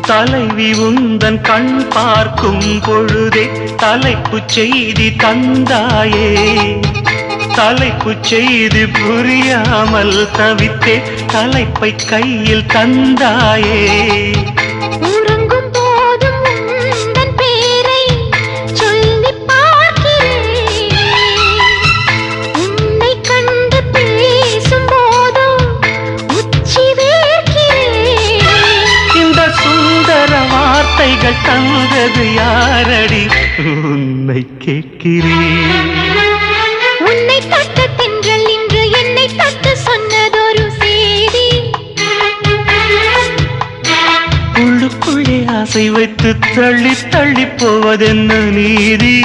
தலைவி உந்தன் கண் பார்க்கும் பொழுதே தலைப்புச் செய்தி தந்தாயே. தலைப்புச் செய்தி புரியாமல் தவித்தே தலைப்பை கையில் தந்தாயே. உறங்கும் போதும் உந்தன் பேரை சொல்லி பார்க்கிறேன். உன்னை கண்டு பேசும் போதும் உச்சி வேர்க்கிறேன். இந்த சுந்தர வார்த்தைகள் தந்தது யாரடி உன்னை கேட்கிறேன். உன்னை தட்ட தென்றல் இன்று என்னை தட்ட சொன்னதொரு செய்தி. உள்ளுக்குள்ளே ஆசை வைத்து தள்ளி தள்ளி போவதென்ன நீதி.